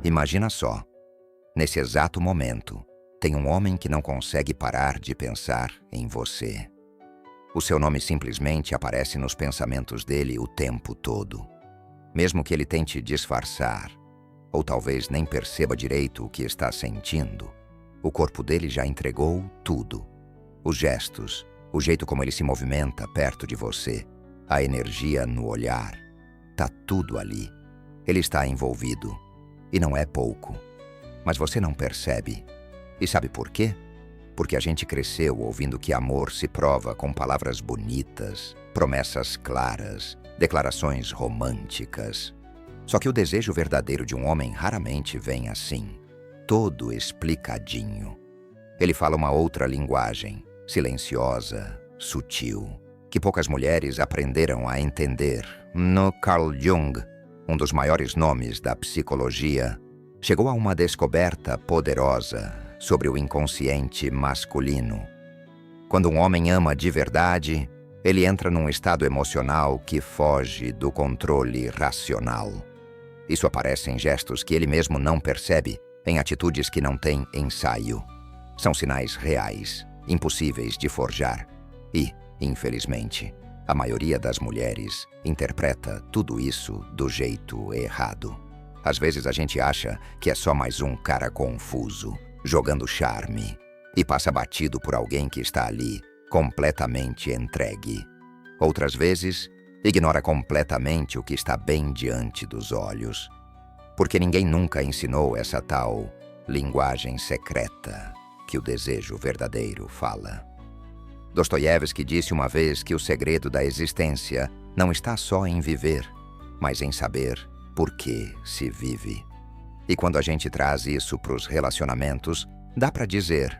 Imagina só, nesse exato momento, tem um homem que não consegue parar de pensar em você. O seu nome simplesmente aparece nos pensamentos dele o tempo todo. Mesmo que ele tente disfarçar, ou talvez nem perceba direito o que está sentindo, o corpo dele já entregou tudo. Os gestos, o jeito como ele se movimenta perto de você, a energia no olhar, tá tudo ali. Ele está envolvido, e não é pouco. Mas você não percebe. E sabe por quê? Porque a gente cresceu ouvindo que amor se prova com palavras bonitas, promessas claras, declarações românticas. Só que o desejo verdadeiro de um homem raramente vem assim, todo explicadinho. Ele fala uma outra linguagem, silenciosa, sutil, que poucas mulheres aprenderam a entender. No Carl Jung, um dos maiores nomes da psicologia, chegou a uma descoberta poderosa sobre o inconsciente masculino. Quando um homem ama de verdade, ele entra num estado emocional que foge do controle racional. Isso aparece em gestos que ele mesmo não percebe, em atitudes que não têm ensaio. São sinais reais, impossíveis de forjar. E, infelizmente, a maioria das mulheres interpreta tudo isso do jeito errado. Às vezes a gente acha que é só mais um cara confuso, jogando charme, e passa batido por alguém que está ali, completamente entregue. Outras vezes, ignora completamente o que está bem diante dos olhos. Porque ninguém nunca ensinou essa tal linguagem secreta que o desejo verdadeiro fala. Dostoiévski disse uma vez que o segredo da existência não está só em viver, mas em saber por que se vive. E quando a gente traz isso para os relacionamentos, dá para dizer,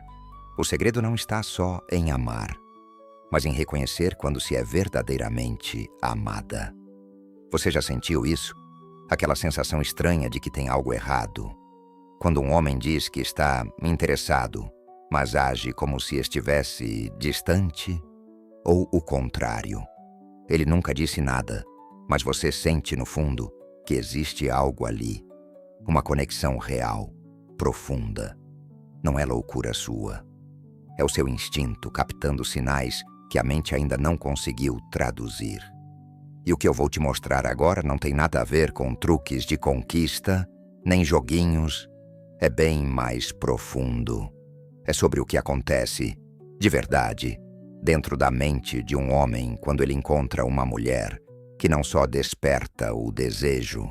o segredo não está só em amar, mas em reconhecer quando se é verdadeiramente amada. Você já sentiu isso? Aquela sensação estranha de que tem algo errado? Quando um homem diz que está interessado, mas age como se estivesse distante? Ou o contrário? Ele nunca disse nada, mas você sente no fundo que existe algo ali. Uma conexão real, profunda. Não é loucura sua. É o seu instinto captando sinais que a mente ainda não conseguiu traduzir. E o que eu vou te mostrar agora não tem nada a ver com truques de conquista, nem joguinhos. É bem mais profundo. É sobre o que acontece, de verdade, dentro da mente de um homem quando ele encontra uma mulher que não só desperta o desejo,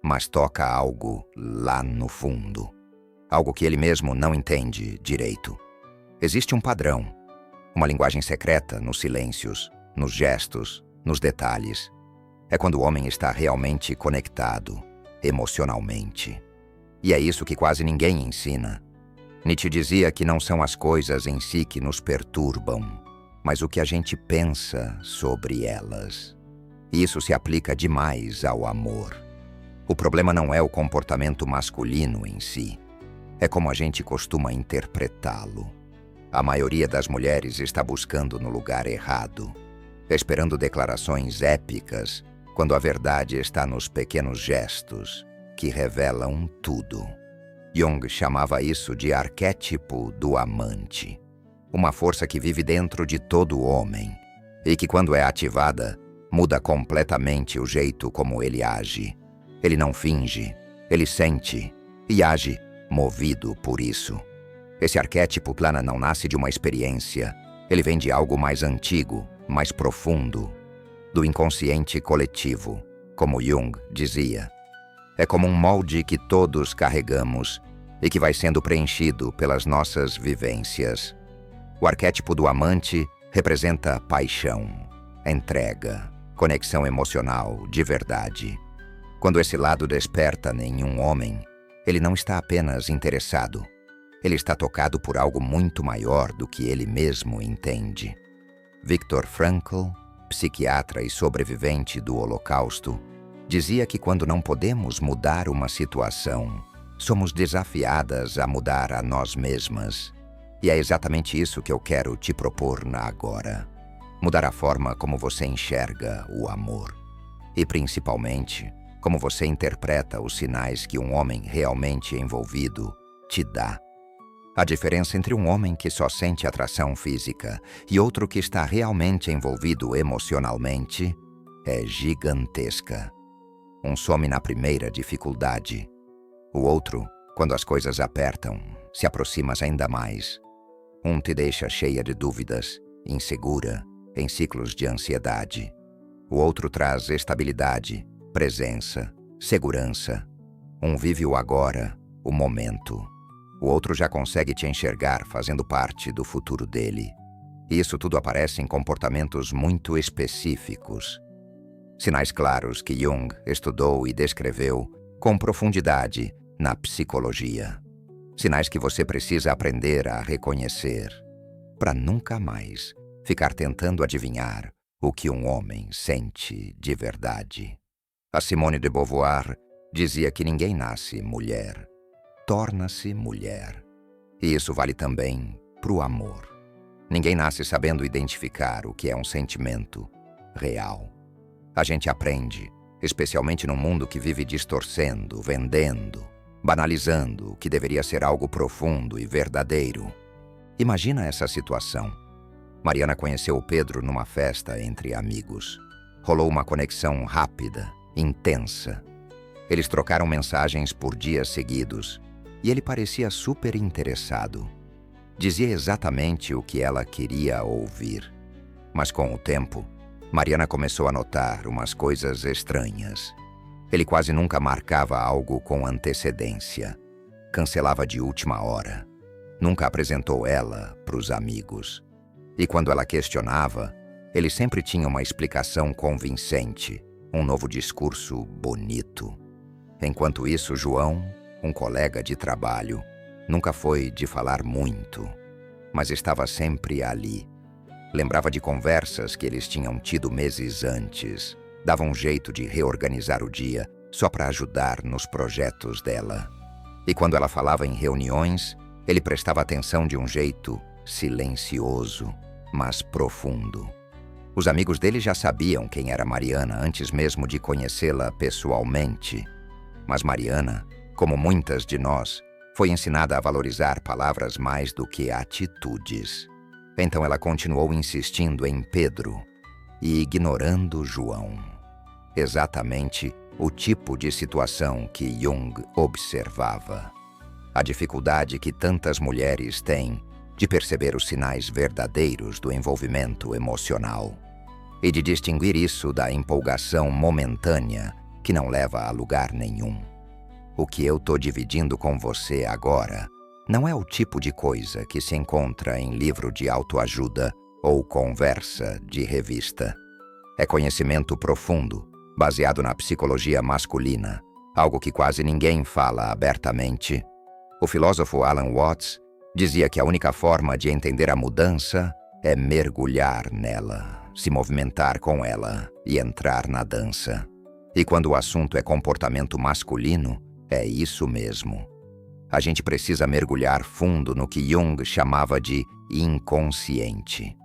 mas toca algo lá no fundo. Algo que ele mesmo não entende direito. Existe um padrão, uma linguagem secreta nos silêncios, nos gestos, nos detalhes. É quando o homem está realmente conectado, emocionalmente. E é isso que quase ninguém ensina. Nietzsche dizia que não são as coisas em si que nos perturbam, mas o que a gente pensa sobre elas. E isso se aplica demais ao amor. O problema não é o comportamento masculino em si, é como a gente costuma interpretá-lo. A maioria das mulheres está buscando no lugar errado, esperando declarações épicas, quando a verdade está nos pequenos gestos que revelam tudo. Jung chamava isso de arquétipo do amante, uma força que vive dentro de todo homem e que, quando é ativada, muda completamente o jeito como ele age. Ele não finge, ele sente e age movido por isso. Esse arquétipo plana não nasce de uma experiência, ele vem de algo mais antigo, mais profundo, do inconsciente coletivo, como Jung dizia. É como um molde que todos carregamos e que vai sendo preenchido pelas nossas vivências. O arquétipo do amante representa paixão, entrega, conexão emocional de verdade. Quando esse lado desperta em um homem, ele não está apenas interessado. Ele está tocado por algo muito maior do que ele mesmo entende. Viktor Frankl, psiquiatra e sobrevivente do Holocausto, dizia que quando não podemos mudar uma situação, somos desafiadas a mudar a nós mesmas. E é exatamente isso que eu quero te propor agora. Mudar a forma como você enxerga o amor. E, principalmente, como você interpreta os sinais que um homem realmente envolvido te dá. A diferença entre um homem que só sente atração física e outro que está realmente envolvido emocionalmente é gigantesca. Um some na primeira dificuldade. O outro, quando as coisas apertam, se aproxima ainda mais. Um te deixa cheia de dúvidas, insegura, em ciclos de ansiedade. O outro traz estabilidade, presença, segurança. Um vive o agora, o momento. O outro já consegue te enxergar fazendo parte do futuro dele. E isso tudo aparece em comportamentos muito específicos. Sinais claros que Jung estudou e descreveu com profundidade na psicologia. Sinais que você precisa aprender a reconhecer, para nunca mais ficar tentando adivinhar o que um homem sente de verdade. A Simone de Beauvoir dizia que ninguém nasce mulher, torna-se mulher. E isso vale também para o amor. Ninguém nasce sabendo identificar o que é um sentimento real. A gente aprende, especialmente num mundo que vive distorcendo, vendendo, banalizando o que deveria ser algo profundo e verdadeiro. Imagina essa situação. Mariana conheceu o Pedro numa festa entre amigos. Rolou uma conexão rápida, intensa. Eles trocaram mensagens por dias seguidos e ele parecia super interessado. Dizia exatamente o que ela queria ouvir. Mas com o tempo, Mariana começou a notar umas coisas estranhas. Ele quase nunca marcava algo com antecedência. Cancelava de última hora. Nunca apresentou ela para os amigos. E quando ela questionava, ele sempre tinha uma explicação convincente, um novo discurso bonito. Enquanto isso, João, um colega de trabalho, nunca foi de falar muito, mas estava sempre ali. Lembrava de conversas que eles tinham tido meses antes. Dava um jeito de reorganizar o dia só para ajudar nos projetos dela. E quando ela falava em reuniões, ele prestava atenção de um jeito silencioso, mas profundo. Os amigos dele já sabiam quem era Mariana antes mesmo de conhecê-la pessoalmente. Mas Mariana, como muitas de nós, foi ensinada a valorizar palavras mais do que atitudes. Então ela continuou insistindo em Pedro e ignorando João. Exatamente o tipo de situação que Jung observava. A dificuldade que tantas mulheres têm de perceber os sinais verdadeiros do envolvimento emocional e de distinguir isso da empolgação momentânea que não leva a lugar nenhum. O que eu tô dividindo com você agora não é o tipo de coisa que se encontra em livro de autoajuda ou conversa de revista. É conhecimento profundo, baseado na psicologia masculina, algo que quase ninguém fala abertamente. O filósofo Alan Watts dizia que a única forma de entender a mudança é mergulhar nela, se movimentar com ela e entrar na dança. E quando o assunto é comportamento masculino, é isso mesmo. A gente precisa mergulhar fundo no que Jung chamava de inconsciente.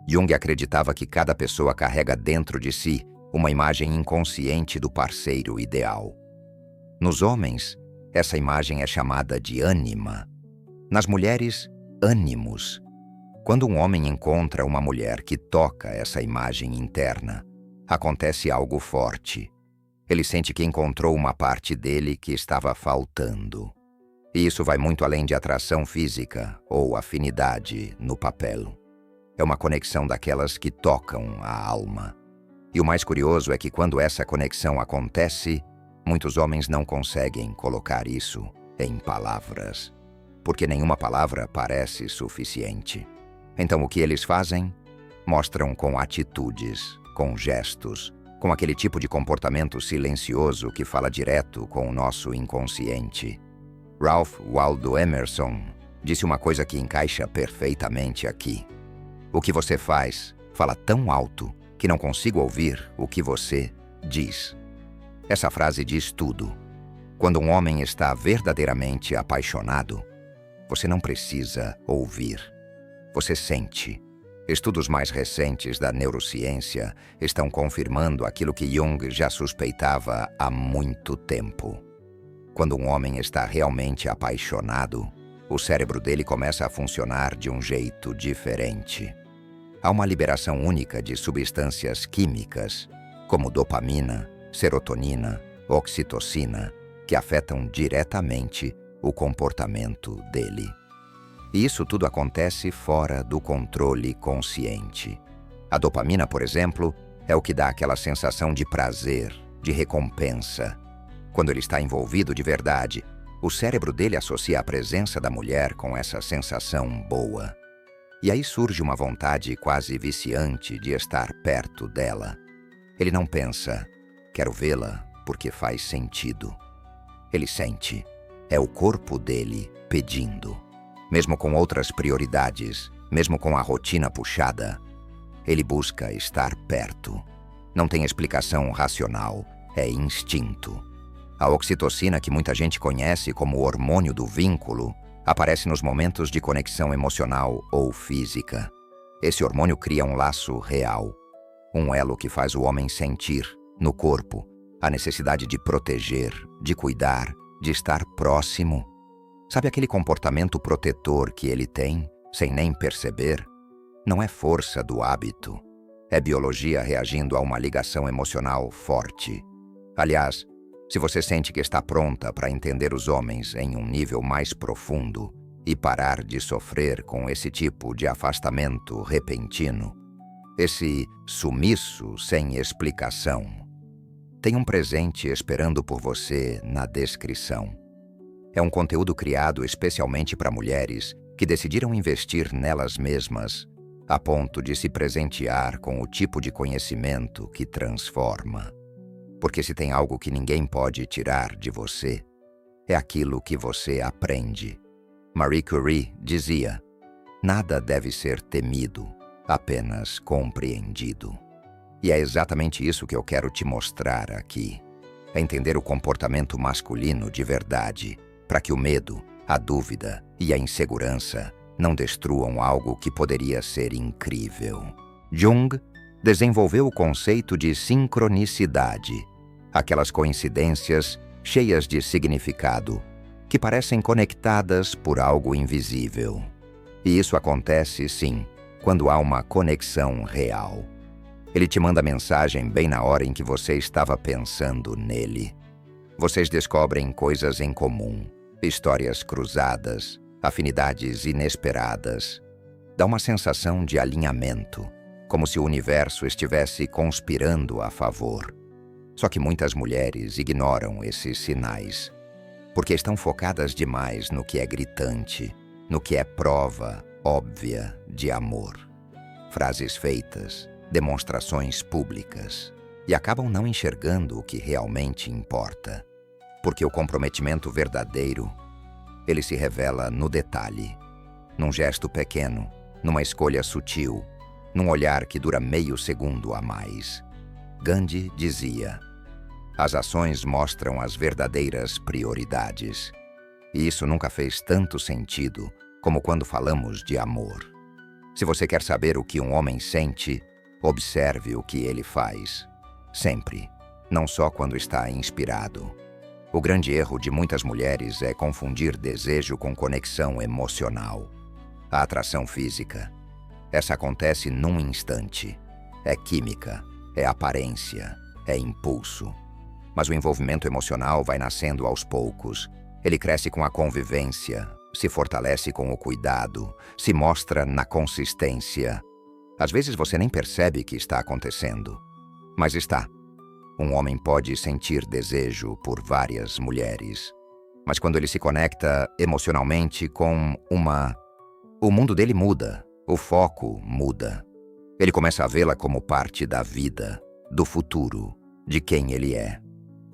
Jung acreditava que cada pessoa carrega dentro de si uma imagem inconsciente do parceiro ideal. Nos homens, essa imagem é chamada de ânima. Nas mulheres, ânimos. Quando um homem encontra uma mulher que toca essa imagem interna, acontece algo forte. Ele sente que encontrou uma parte dele que estava faltando. E isso vai muito além de atração física ou afinidade no papel. É uma conexão daquelas que tocam a alma. E o mais curioso é que quando essa conexão acontece, muitos homens não conseguem colocar isso em palavras, porque nenhuma palavra parece suficiente. Então o que eles fazem? Mostram com atitudes, com gestos, com aquele tipo de comportamento silencioso que fala direto com o nosso inconsciente. Ralph Waldo Emerson disse uma coisa que encaixa perfeitamente aqui. O que você faz fala tão alto que não consigo ouvir o que você diz. Essa frase diz tudo. Quando um homem está verdadeiramente apaixonado, você não precisa ouvir. Você sente. Estudos mais recentes da neurociência estão confirmando aquilo que Jung já suspeitava há muito tempo. Quando um homem está realmente apaixonado, o cérebro dele começa a funcionar de um jeito diferente. Há uma liberação única de substâncias químicas, como dopamina, serotonina, oxitocina, que afetam diretamente o comportamento dele. E isso tudo acontece fora do controle consciente. A dopamina, por exemplo, é o que dá aquela sensação de prazer, de recompensa. Quando ele está envolvido de verdade, o cérebro dele associa a presença da mulher com essa sensação boa. E aí surge uma vontade quase viciante de estar perto dela. Ele não pensa, quero vê-la porque faz sentido. Ele sente, é o corpo dele pedindo. Mesmo com outras prioridades, mesmo com a rotina puxada, ele busca estar perto. Não tem explicação racional, é instinto. A oxitocina, que muita gente conhece como o hormônio do vínculo, aparece nos momentos de conexão emocional ou física. Esse hormônio cria um laço real, um elo que faz o homem sentir, no corpo, a necessidade de proteger, de cuidar, de estar próximo. Sabe aquele comportamento protetor que ele tem, sem nem perceber? Não é força do hábito, é biologia reagindo a uma ligação emocional forte. Aliás, se você sente que está pronta para entender os homens em um nível mais profundo e parar de sofrer com esse tipo de afastamento repentino, esse sumiço sem explicação, tem um presente esperando por você na descrição. É um conteúdo criado especialmente para mulheres que decidiram investir nelas mesmas, a ponto de se presentear com o tipo de conhecimento que transforma. Porque se tem algo que ninguém pode tirar de você, é aquilo que você aprende. Marie Curie dizia, nada deve ser temido, apenas compreendido. E é exatamente isso que eu quero te mostrar aqui. É entender o comportamento masculino de verdade, para que o medo, a dúvida e a insegurança não destruam algo que poderia ser incrível. Jung desenvolveu o conceito de sincronicidade, aquelas coincidências cheias de significado, que parecem conectadas por algo invisível. E isso acontece, sim, quando há uma conexão real. Ele te manda mensagem bem na hora em que você estava pensando nele. Vocês descobrem coisas em comum, histórias cruzadas, afinidades inesperadas. Dá uma sensação de alinhamento, como se o universo estivesse conspirando a favor. Só que muitas mulheres ignoram esses sinais, porque estão focadas demais no que é gritante, no que é prova óbvia de amor. Frases feitas, demonstrações públicas, e acabam não enxergando o que realmente importa. Porque o comprometimento verdadeiro, ele se revela no detalhe, num gesto pequeno, numa escolha sutil, num olhar que dura meio segundo a mais. Gandhi dizia, as ações mostram as verdadeiras prioridades. E isso nunca fez tanto sentido como quando falamos de amor. Se você quer saber o que um homem sente, observe o que ele faz. Sempre, não só quando está inspirado. O grande erro de muitas mulheres é confundir desejo com conexão emocional. A atração física, essa acontece num instante. É química, é aparência, é impulso. Mas o envolvimento emocional vai nascendo aos poucos. Ele cresce com a convivência, se fortalece com o cuidado, se mostra na consistência. Às vezes você nem percebe que está acontecendo, mas está. Um homem pode sentir desejo por várias mulheres, mas quando ele se conecta emocionalmente com uma... o mundo dele muda, o foco muda. Ele começa a vê-la como parte da vida, do futuro, de quem ele é.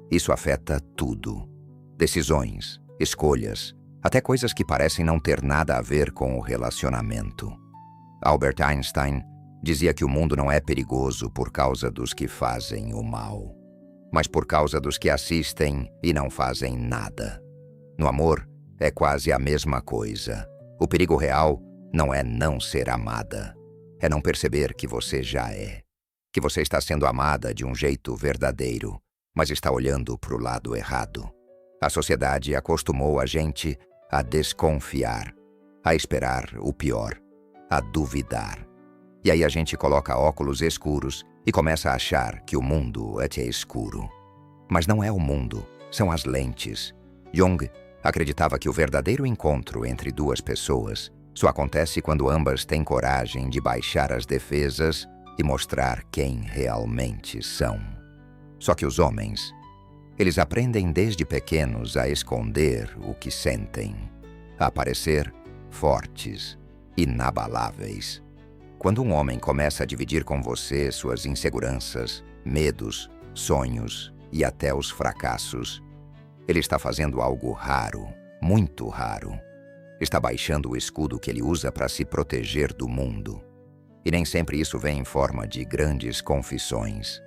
Isso afeta tudo. Decisões, escolhas, até coisas que parecem não ter nada a ver com o relacionamento. Albert Einstein dizia que o mundo não é perigoso por causa dos que fazem o mal, mas por causa dos que assistem e não fazem nada. No amor, é quase a mesma coisa. O perigo real não é não ser amada, É não perceber que você já é. Que você está sendo amada de um jeito verdadeiro, mas está olhando para o lado errado. A sociedade acostumou a gente a desconfiar, a esperar o pior, a duvidar. E aí a gente coloca óculos escuros e começa a achar que o mundo é escuro. Mas não é o mundo, são as lentes. Jung acreditava que o verdadeiro encontro entre duas pessoas só acontece quando ambas têm coragem de baixar as defesas e mostrar quem realmente são. Só que os homens, eles aprendem desde pequenos a esconder o que sentem, a parecer fortes, inabaláveis. Quando um homem começa a dividir com você suas inseguranças, medos, sonhos e até os fracassos, ele está fazendo algo raro, muito raro. Está baixando o escudo que ele usa para se proteger do mundo. E nem sempre isso vem em forma de grandes confissões.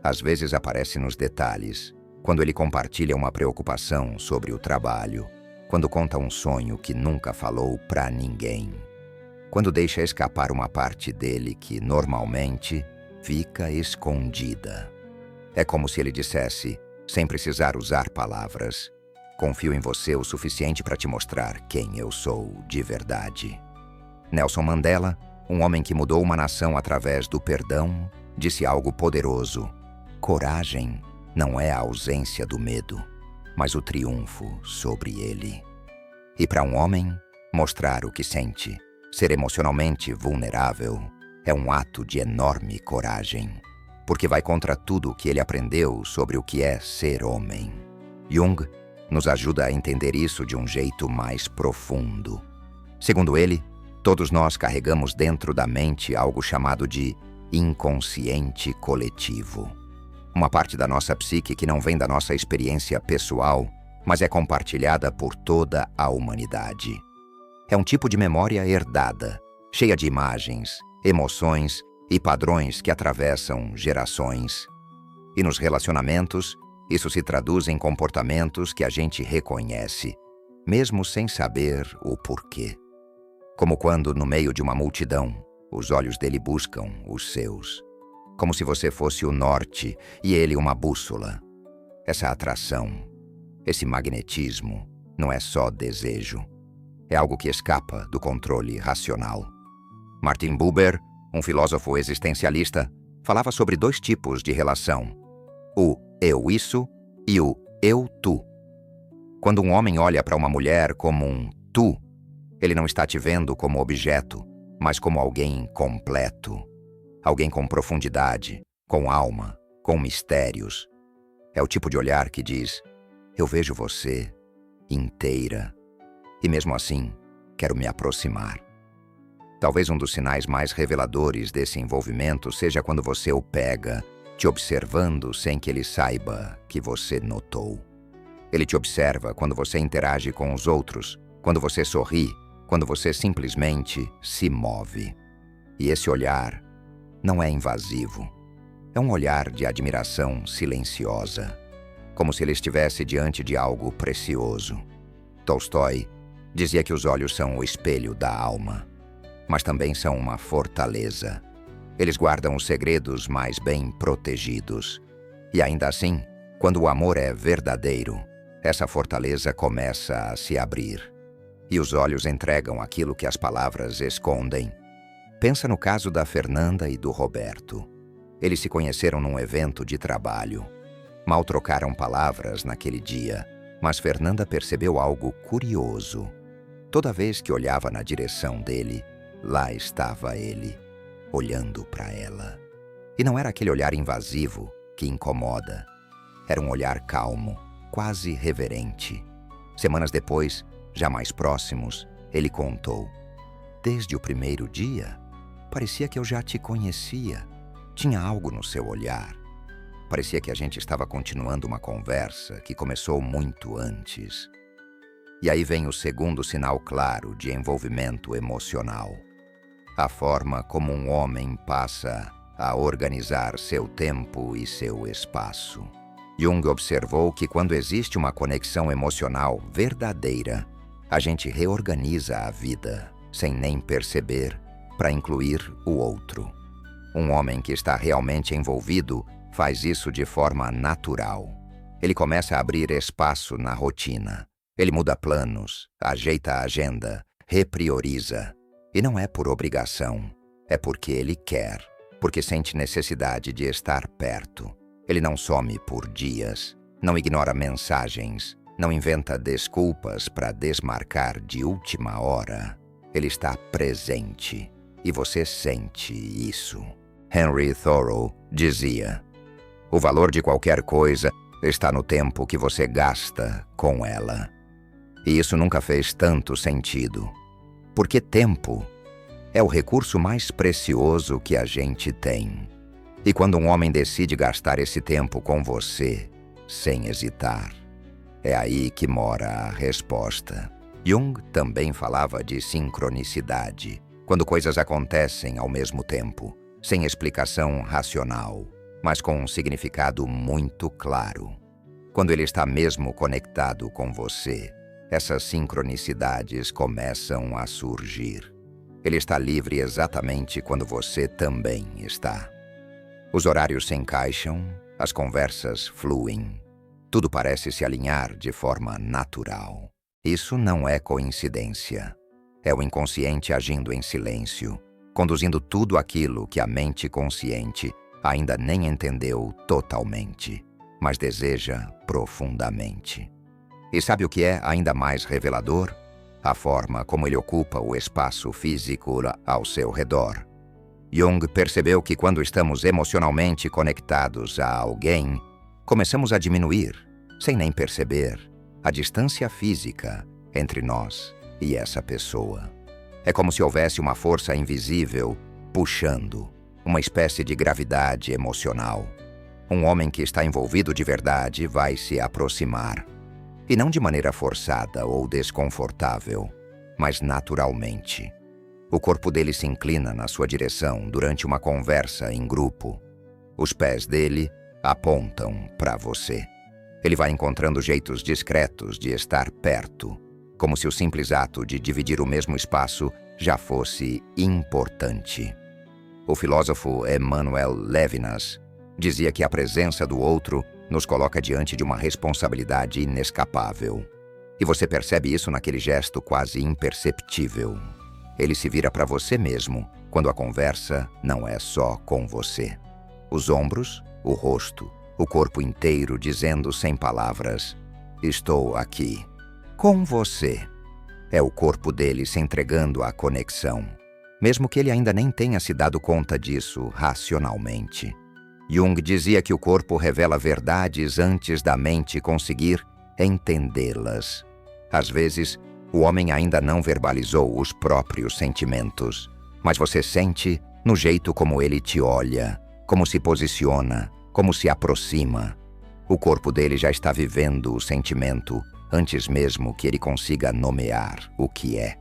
Às vezes aparece nos detalhes, quando ele compartilha uma preocupação sobre o trabalho, quando conta um sonho que nunca falou para ninguém, quando deixa escapar uma parte dele que, normalmente, fica escondida. É como se ele dissesse, sem precisar usar palavras: confio em você o suficiente para te mostrar quem eu sou de verdade. Nelson Mandela, um homem que mudou uma nação através do perdão, disse algo poderoso: coragem não é a ausência do medo, mas o triunfo sobre ele. E para um homem, mostrar o que sente, ser emocionalmente vulnerável, é um ato de enorme coragem, porque vai contra tudo o que ele aprendeu sobre o que é ser homem. Jung nos ajuda a entender isso de um jeito mais profundo. Segundo ele, todos nós carregamos dentro da mente algo chamado de inconsciente coletivo. Uma parte da nossa psique que não vem da nossa experiência pessoal, mas é compartilhada por toda a humanidade. É um tipo de memória herdada, cheia de imagens, emoções e padrões que atravessam gerações. E nos relacionamentos, isso se traduz em comportamentos que a gente reconhece, mesmo sem saber o porquê. Como quando, no meio de uma multidão, os olhos dele buscam os seus. Como se você fosse o norte e ele uma bússola. Essa atração, esse magnetismo, não é só desejo. É algo que escapa do controle racional. Martin Buber, um filósofo existencialista, falava sobre dois tipos de relação: o eu-isso e o eu-tu. Quando um homem olha para uma mulher como um tu, ele não está te vendo como objeto, mas como alguém completo. Alguém com profundidade, com alma, com mistérios. É o tipo de olhar que diz: eu vejo você inteira, e mesmo assim, quero me aproximar. Talvez um dos sinais mais reveladores desse envolvimento seja quando você o pega, te observando sem que ele saiba que você notou. Ele te observa quando você interage com os outros, quando você sorri, quando você simplesmente se move. E esse olhar não é invasivo. É um olhar de admiração silenciosa, como se ele estivesse diante de algo precioso. Tolstói dizia que os olhos são o espelho da alma, mas também são uma fortaleza. Eles guardam os segredos mais bem protegidos. E ainda assim, quando o amor é verdadeiro, essa fortaleza começa a se abrir. E os olhos entregam aquilo que as palavras escondem. Pensa no caso da Fernanda e do Roberto. Eles se conheceram num evento de trabalho. Mal trocaram palavras naquele dia, mas Fernanda percebeu algo curioso. Toda vez que olhava na direção dele, lá estava ele, olhando para ela. E não era aquele olhar invasivo que incomoda. Era um olhar calmo, quase reverente. Semanas depois, já mais próximos, ele contou: desde o primeiro dia, parecia que eu já te conhecia. Tinha algo no seu olhar. Parecia que a gente estava continuando uma conversa que começou muito antes. E aí vem o segundo sinal claro de envolvimento emocional. A forma como um homem passa a organizar seu tempo e seu espaço. Jung observou que quando existe uma conexão emocional verdadeira, a gente reorganiza a vida, sem nem perceber, para incluir o outro. Um homem que está realmente envolvido faz isso de forma natural. Ele começa a abrir espaço na rotina. Ele muda planos, ajeita a agenda, reprioriza. E não é por obrigação, é porque ele quer, porque sente necessidade de estar perto. Ele não some por dias, não ignora mensagens, não inventa desculpas para desmarcar de última hora. Ele está presente e você sente isso. Henry Thoreau dizia: o valor de qualquer coisa está no tempo que você gasta com ela. E isso nunca fez tanto sentido, porque tempo é o recurso mais precioso que a gente tem. E quando um homem decide gastar esse tempo com você, sem hesitar, é aí que mora a resposta. Jung também falava de sincronicidade, quando coisas acontecem ao mesmo tempo, sem explicação racional, mas com um significado muito claro. Quando ele está mesmo conectado com você, essas sincronicidades começam a surgir. Ele está livre exatamente quando você também está. Os horários se encaixam, as conversas fluem. Tudo parece se alinhar de forma natural. Isso não é coincidência. É o inconsciente agindo em silêncio, conduzindo tudo aquilo que a mente consciente ainda nem entendeu totalmente, mas deseja profundamente. E sabe o que é ainda mais revelador? A forma como ele ocupa o espaço físico ao seu redor. Jung percebeu que quando estamos emocionalmente conectados a alguém, começamos a diminuir, sem nem perceber, a distância física entre nós e essa pessoa. É como se houvesse uma força invisível puxando, uma espécie de gravidade emocional. Um homem que está envolvido de verdade vai se aproximar. E não de maneira forçada ou desconfortável, mas naturalmente. O corpo dele se inclina na sua direção durante uma conversa em grupo. Os pés dele apontam para você. Ele vai encontrando jeitos discretos de estar perto, como se o simples ato de dividir o mesmo espaço já fosse importante. O filósofo Emmanuel Levinas dizia que a presença do outro nos coloca diante de uma responsabilidade inescapável. E você percebe isso naquele gesto quase imperceptível. Ele se vira para você mesmo quando a conversa não é só com você. Os ombros, o rosto, o corpo inteiro dizendo sem palavras: estou aqui, com você. É o corpo dele se entregando à conexão, mesmo que ele ainda nem tenha se dado conta disso racionalmente. Jung dizia que o corpo revela verdades antes da mente conseguir entendê-las. Às vezes, o homem ainda não verbalizou os próprios sentimentos, mas você sente no jeito como ele te olha, como se posiciona, como se aproxima. O corpo dele já está vivendo o sentimento antes mesmo que ele consiga nomear o que é.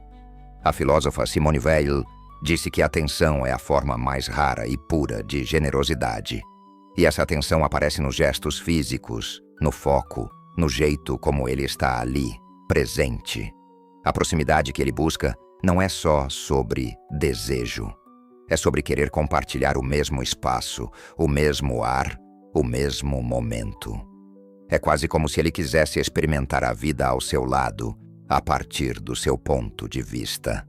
A filósofa Simone Weil disse que a atenção é a forma mais rara e pura de generosidade. E essa atenção aparece nos gestos físicos, no foco, no jeito como ele está ali, presente. A proximidade que ele busca não é só sobre desejo. É sobre querer compartilhar o mesmo espaço, o mesmo ar, o mesmo momento. É quase como se ele quisesse experimentar a vida ao seu lado, a partir do seu ponto de vista.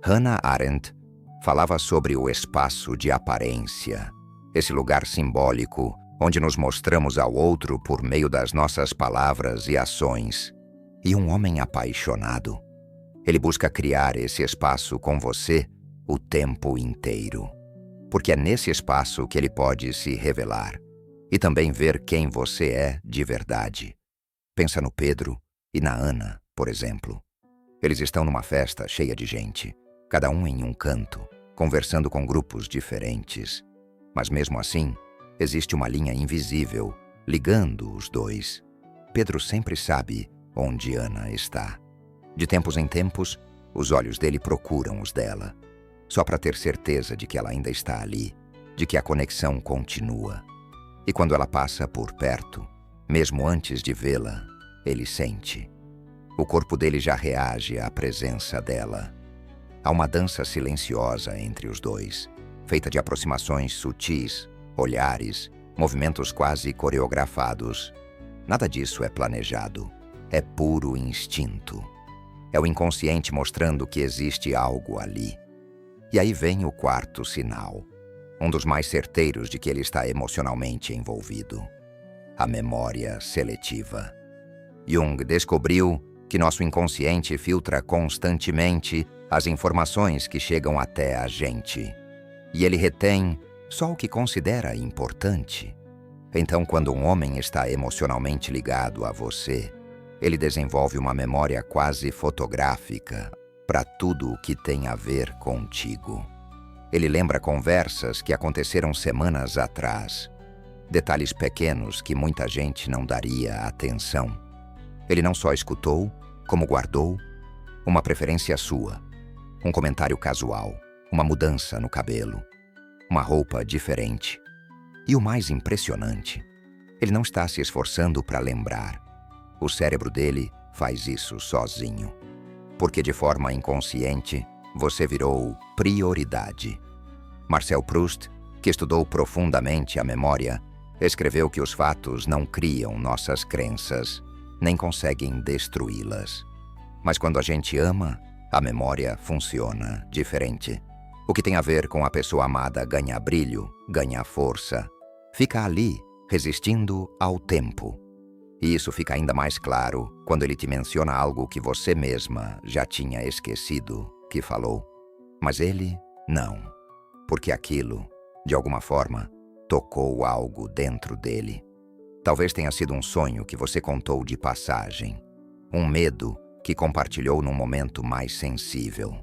Hannah Arendt falava sobre o espaço de aparência. Esse lugar simbólico, onde nos mostramos ao outro por meio das nossas palavras e ações. E um homem apaixonado, ele busca criar esse espaço com você o tempo inteiro. Porque é nesse espaço que ele pode se revelar e também ver quem você é de verdade. Pensa no Pedro e na Ana, por exemplo. Eles estão numa festa cheia de gente, cada um em um canto, conversando com grupos diferentes. Mas mesmo assim, existe uma linha invisível ligando os dois. Pedro sempre sabe onde Ana está. De tempos em tempos, os olhos dele procuram os dela, só para ter certeza de que ela ainda está ali, de que a conexão continua. E quando ela passa por perto, mesmo antes de vê-la, ele sente. O corpo dele já reage à presença dela. Há uma dança silenciosa entre os dois, feita de aproximações sutis, olhares, movimentos quase coreografados. Nada disso é planejado. É puro instinto. É o inconsciente mostrando que existe algo ali. E aí vem o quarto sinal, um dos mais certeiros de que ele está emocionalmente envolvido: a memória seletiva. Jung descobriu que nosso inconsciente filtra constantemente as informações que chegam até a gente. E ele retém só o que considera importante. Então, quando um homem está emocionalmente ligado a você, ele desenvolve uma memória quase fotográfica para tudo o que tem a ver contigo. Ele lembra conversas que aconteceram semanas atrás, detalhes pequenos que muita gente não daria atenção. Ele não só escutou, como guardou uma preferência sua, um comentário casual, uma mudança no cabelo, uma roupa diferente. E o mais impressionante, ele não está se esforçando para lembrar. O cérebro dele faz isso sozinho. Porque de forma inconsciente, você virou prioridade. Marcel Proust, que estudou profundamente a memória, escreveu que os fatos não criam nossas crenças, nem conseguem destruí-las. Mas quando a gente ama, a memória funciona diferente. O que tem a ver com a pessoa amada ganha brilho, ganha força. Fica ali, resistindo ao tempo. E isso fica ainda mais claro quando ele te menciona algo que você mesma já tinha esquecido que falou. Mas ele, não. Porque aquilo, de alguma forma, tocou algo dentro dele. Talvez tenha sido um sonho que você contou de passagem. Um medo que compartilhou num momento mais sensível.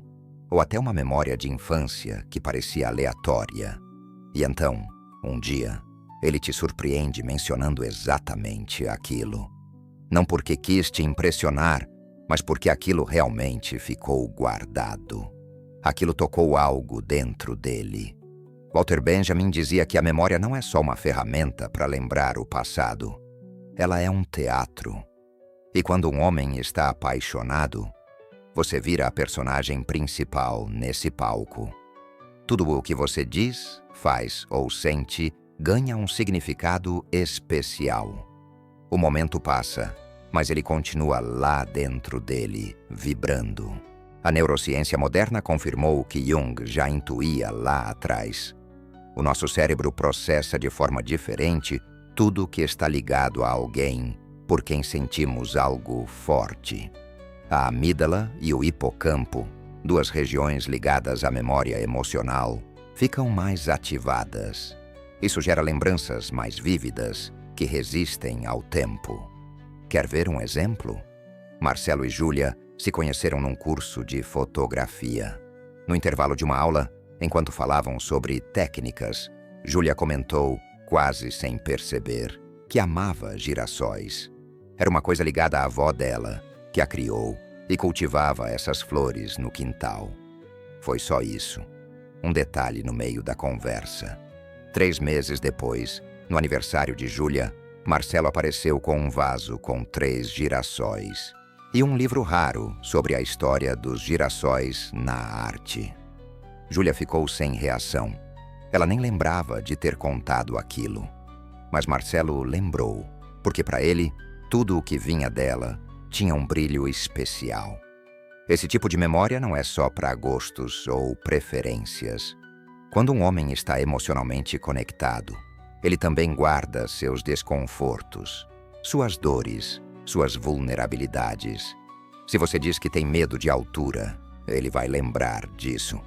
Ou até uma memória de infância que parecia aleatória. E então, um dia, ele te surpreende mencionando exatamente aquilo. Não porque quis te impressionar, mas porque aquilo realmente ficou guardado. Aquilo tocou algo dentro dele. Walter Benjamin dizia que a memória não é só uma ferramenta para lembrar o passado. Ela é um teatro. E quando um homem está apaixonado, você vira a personagem principal nesse palco. Tudo o que você diz, faz ou sente ganha um significado especial. O momento passa, mas ele continua lá dentro dele, vibrando. A neurociência moderna confirmou o que Jung já intuía lá atrás. O nosso cérebro processa de forma diferente tudo que está ligado a alguém por quem sentimos algo forte. A amígdala e o hipocampo, duas regiões ligadas à memória emocional, ficam mais ativadas. Isso gera lembranças mais vívidas que resistem ao tempo. Quer ver um exemplo? Marcelo e Júlia se conheceram num curso de fotografia. No intervalo de uma aula, enquanto falavam sobre técnicas, Júlia comentou, quase sem perceber, que amava girassóis. Era uma coisa ligada à avó dela, que a criou e cultivava essas flores no quintal. Foi só isso. Um detalhe no meio da conversa. 3 meses depois, no aniversário de Júlia, Marcelo apareceu com um vaso com 3 girassóis e um livro raro sobre a história dos girassóis na arte. Júlia ficou sem reação. Ela nem lembrava de ter contado aquilo. Mas Marcelo lembrou, porque para ele, tudo o que vinha dela tinha um brilho especial. Esse tipo de memória não é só para gostos ou preferências. Quando um homem está emocionalmente conectado, ele também guarda seus desconfortos, suas dores, suas vulnerabilidades. Se você diz que tem medo de altura, ele vai lembrar disso.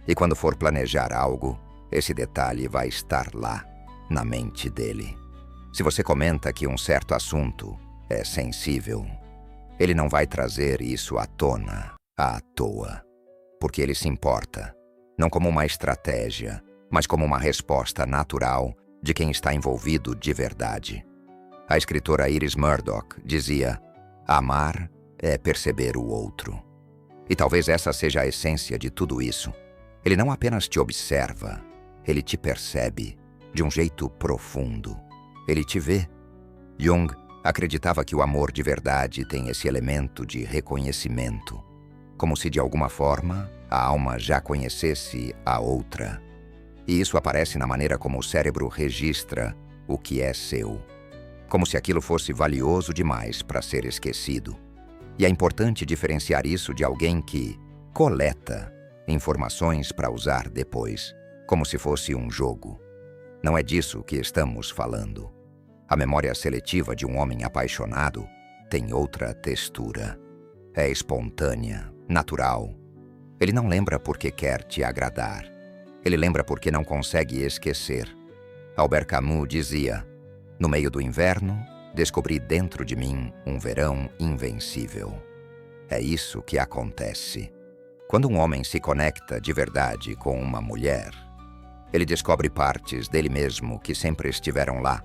E quando for planejar algo, esse detalhe vai estar lá, na mente dele. Se você comenta que um certo assunto é sensível, ele não vai trazer isso à tona, à toa, porque ele se importa, não como uma estratégia, mas como uma resposta natural de quem está envolvido de verdade. A escritora Iris Murdoch dizia: amar é perceber o outro. E talvez essa seja a essência de tudo isso. Ele não apenas te observa, ele te percebe de um jeito profundo. Ele te vê. Jung acreditava que o amor de verdade tem esse elemento de reconhecimento, como se de alguma forma a alma já conhecesse a outra. E isso aparece na maneira como o cérebro registra o que é seu, como se aquilo fosse valioso demais para ser esquecido. E é importante diferenciar isso de alguém que coleta informações para usar depois, como se fosse um jogo. Não é disso que estamos falando. A memória seletiva de um homem apaixonado tem outra textura. É espontânea, natural. Ele não lembra porque quer te agradar. Ele lembra porque não consegue esquecer. Albert Camus dizia: "No meio do inverno, descobri dentro de mim um verão invencível." É isso que acontece. Quando um homem se conecta de verdade com uma mulher, ele descobre partes dele mesmo que sempre estiveram lá,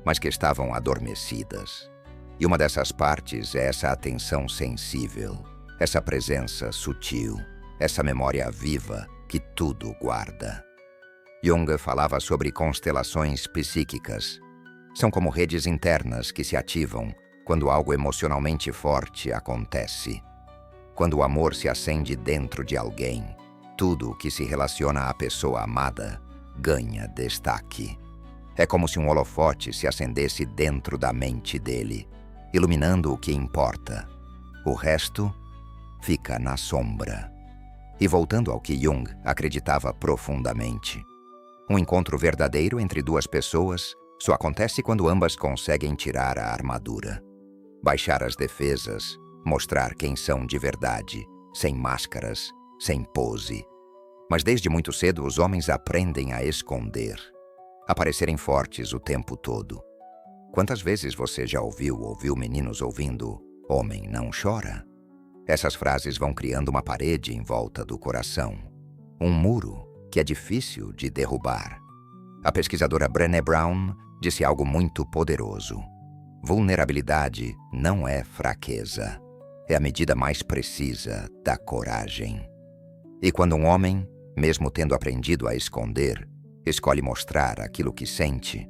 mas que estavam adormecidas. E uma dessas partes é essa atenção sensível, essa presença sutil, essa memória viva que tudo guarda. Jung falava sobre constelações psíquicas. São como redes internas que se ativam quando algo emocionalmente forte acontece. Quando o amor se acende dentro de alguém, tudo que se relaciona à pessoa amada ganha destaque. É como se um holofote se acendesse dentro da mente dele, iluminando o que importa. O resto fica na sombra. E voltando ao que Jung acreditava profundamente, um encontro verdadeiro entre duas pessoas só acontece quando ambas conseguem tirar a armadura, baixar as defesas, mostrar quem são de verdade, sem máscaras, sem pose. Mas desde muito cedo os homens aprendem a esconder, a parecerem fortes o tempo todo. Quantas vezes você já ouviu meninos ouvindo "homem não chora"? Essas frases vão criando uma parede em volta do coração, um muro que é difícil de derrubar. A pesquisadora Brené Brown disse algo muito poderoso: vulnerabilidade não é fraqueza, é a medida mais precisa da coragem. E quando um homem, mesmo tendo aprendido a esconder, escolhe mostrar aquilo que sente,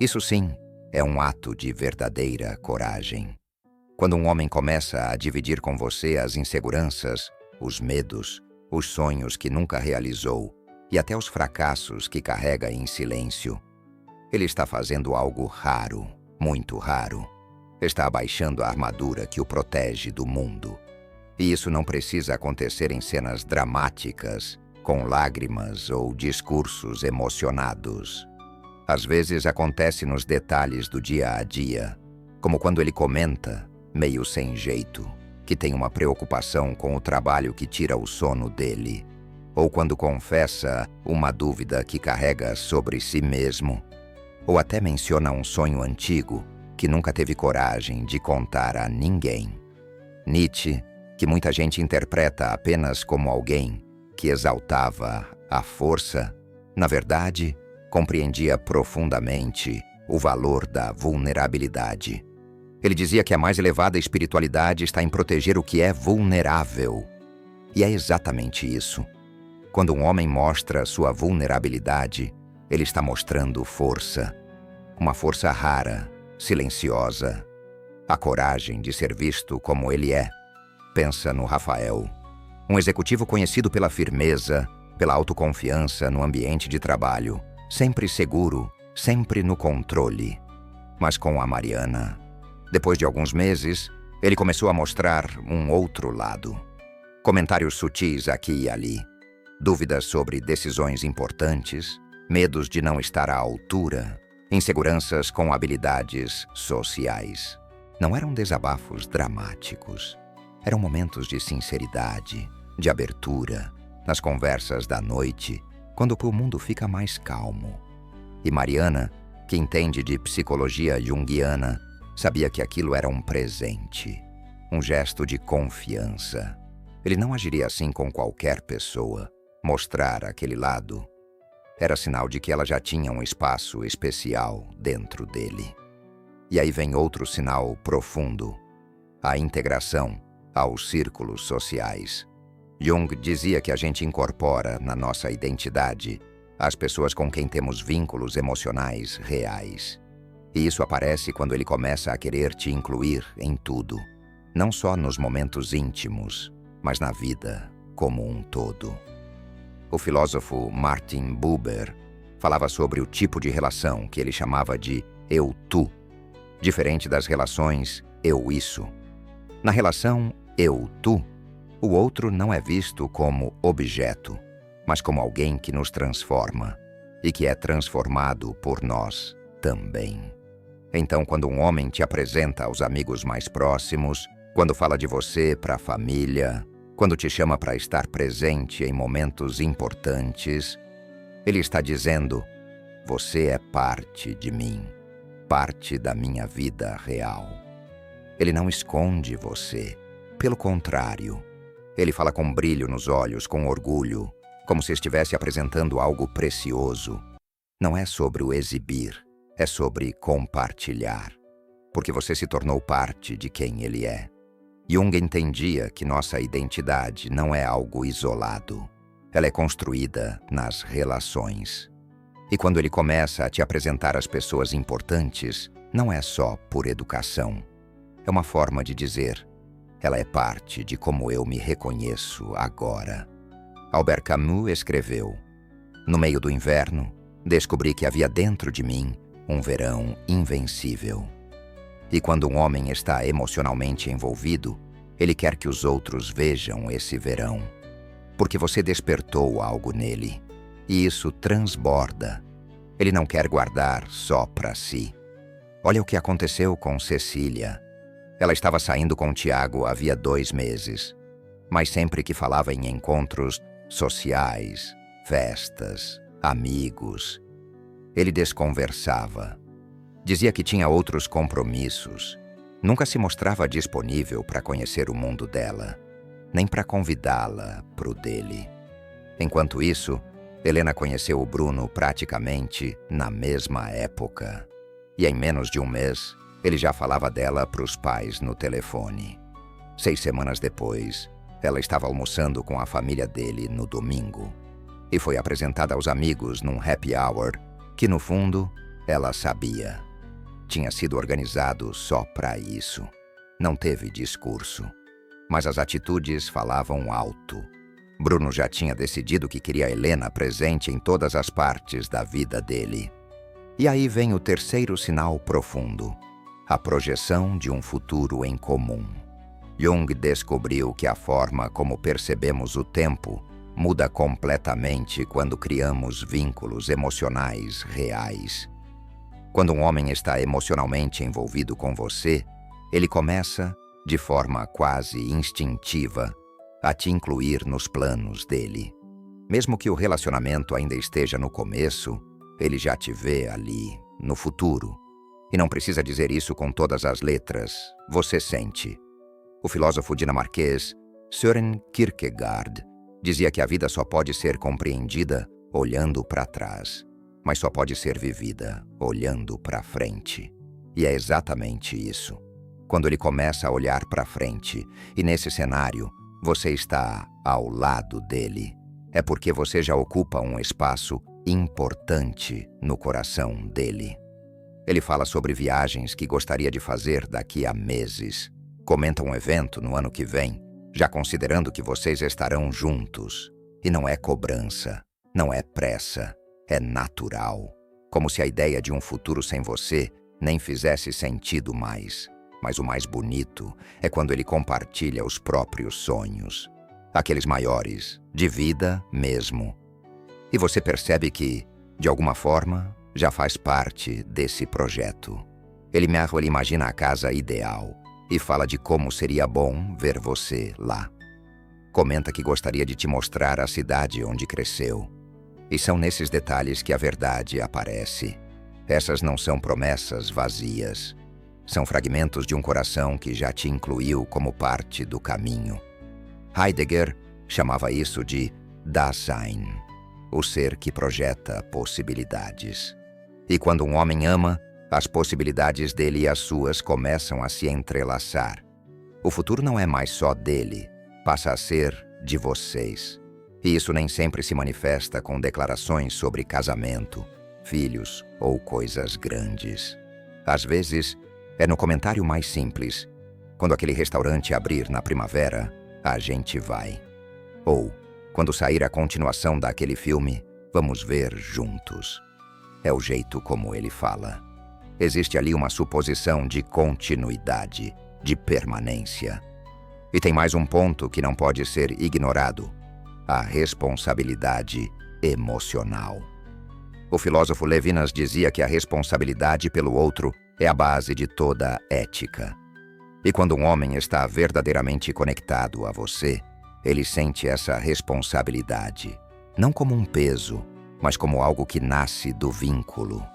isso sim é um ato de verdadeira coragem. Quando um homem começa a dividir com você as inseguranças, os medos, os sonhos que nunca realizou e até os fracassos que carrega em silêncio, ele está fazendo algo raro, muito raro. Está abaixando a armadura que o protege do mundo. E isso não precisa acontecer em cenas dramáticas, com lágrimas ou discursos emocionados. Às vezes acontece nos detalhes do dia a dia, como quando ele comenta, meio sem jeito, que tem uma preocupação com o trabalho que tira o sono dele, ou quando confessa uma dúvida que carrega sobre si mesmo, ou até menciona um sonho antigo que nunca teve coragem de contar a ninguém. Nietzsche, que muita gente interpreta apenas como alguém que exaltava a força, na verdade, compreendia profundamente o valor da vulnerabilidade. Ele dizia que a mais elevada espiritualidade está em proteger o que é vulnerável. E é exatamente isso. Quando um homem mostra sua vulnerabilidade, ele está mostrando força. Uma força rara, silenciosa. A coragem de ser visto como ele é. Pensa no Rafael, um executivo conhecido pela firmeza, pela autoconfiança no ambiente de trabalho, sempre seguro, sempre no controle. Mas com a Mariana, depois de alguns meses, ele começou a mostrar um outro lado. Comentários sutis aqui e ali, dúvidas sobre decisões importantes, medos de não estar à altura, inseguranças com habilidades sociais. Não eram desabafos dramáticos. Eram momentos de sinceridade, de abertura, nas conversas da noite, quando o mundo fica mais calmo. E Mariana, que entende de psicologia junguiana, sabia que aquilo era um presente, um gesto de confiança. Ele não agiria assim com qualquer pessoa. Mostrar aquele lado era sinal de que ela já tinha um espaço especial dentro dele. E aí vem outro sinal profundo: a integração aos círculos sociais. Jung dizia que a gente incorpora na nossa identidade as pessoas com quem temos vínculos emocionais reais. E isso aparece quando ele começa a querer te incluir em tudo, não só nos momentos íntimos, mas na vida como um todo. O filósofo Martin Buber falava sobre o tipo de relação que ele chamava de eu-tu, diferente das relações eu-isso. Na relação eu-tu, o outro não é visto como objeto, mas como alguém que nos transforma e que é transformado por nós também. Então, quando um homem te apresenta aos amigos mais próximos, quando fala de você para a família, quando te chama para estar presente em momentos importantes, ele está dizendo: você é parte de mim, parte da minha vida real. Ele não esconde você. Pelo contrário, ele fala com brilho nos olhos, com orgulho, como se estivesse apresentando algo precioso. Não é sobre o exibir, é sobre compartilhar, porque você se tornou parte de quem ele é. Jung entendia que nossa identidade não é algo isolado. Ela é construída nas relações. E quando ele começa a te apresentar as pessoas importantes, não é só por educação. É uma forma de dizer: ela é parte de como eu me reconheço agora. Albert Camus escreveu: no meio do inverno, descobri que havia dentro de mim um verão invencível. E quando um homem está emocionalmente envolvido, ele quer que os outros vejam esse verão, porque você despertou algo nele, e isso transborda. Ele não quer guardar só para si. Olha o que aconteceu com Cecília. Ela estava saindo com Tiago havia 2 meses, mas sempre que falava em encontros sociais, festas, amigos, ele desconversava. Dizia que tinha outros compromissos. Nunca se mostrava disponível para conhecer o mundo dela, nem para convidá-la para o dele. Enquanto isso, Helena conheceu o Bruno praticamente na mesma época. E em menos de um mês, ele já falava dela para os pais no telefone. 6 semanas depois, ela estava almoçando com a família dele no domingo. E foi apresentada aos amigos num happy hour que, no fundo, ela sabia. Tinha sido organizado só para isso. Não teve discurso. Mas as atitudes falavam alto. Bruno já tinha decidido que queria Helena presente em todas as partes da vida dele. E aí vem o terceiro sinal profundo: a projeção de um futuro em comum. Jung descobriu que a forma como percebemos o tempo muda completamente quando criamos vínculos emocionais reais. Quando um homem está emocionalmente envolvido com você, ele começa, de forma quase instintiva, a te incluir nos planos dele. Mesmo que o relacionamento ainda esteja no começo, ele já te vê ali, no futuro. E não precisa dizer isso com todas as letras, você sente. O filósofo dinamarquês Søren Kierkegaard dizia que a vida só pode ser compreendida olhando para trás, mas só pode ser vivida olhando para frente. E é exatamente isso. Quando ele começa a olhar para frente, e nesse cenário, você está ao lado dele, é porque você já ocupa um espaço importante no coração dele. Ele fala sobre viagens que gostaria de fazer daqui a meses. Comenta um evento no ano que vem, já considerando que vocês estarão juntos. E não é cobrança, não é pressa, é natural. Como se a ideia de um futuro sem você nem fizesse sentido mais. Mas o mais bonito é quando ele compartilha os próprios sonhos, aqueles maiores, de vida mesmo. E você percebe que, de alguma forma, já faz parte desse projeto. Ele imagina a casa ideal e fala de como seria bom ver você lá. Comenta que gostaria de te mostrar a cidade onde cresceu. E são nesses detalhes que a verdade aparece. Essas não são promessas vazias. São fragmentos de um coração que já te incluiu como parte do caminho. Heidegger chamava isso de Dasein, o ser que projeta possibilidades. E quando um homem ama, as possibilidades dele e as suas começam a se entrelaçar. O futuro não é mais só dele, passa a ser de vocês. E isso nem sempre se manifesta com declarações sobre casamento, filhos ou coisas grandes. Às vezes, é no comentário mais simples. Quando aquele restaurante abrir na primavera, a gente vai. Ou, quando sair a continuação daquele filme, vamos ver juntos. É o jeito como ele fala. Existe ali uma suposição de continuidade, de permanência. E tem mais um ponto que não pode ser ignorado: a responsabilidade emocional. O filósofo Levinas dizia que a responsabilidade pelo outro é a base de toda ética. E quando um homem está verdadeiramente conectado a você, ele sente essa responsabilidade, não como um peso, mas como algo que nasce do vínculo.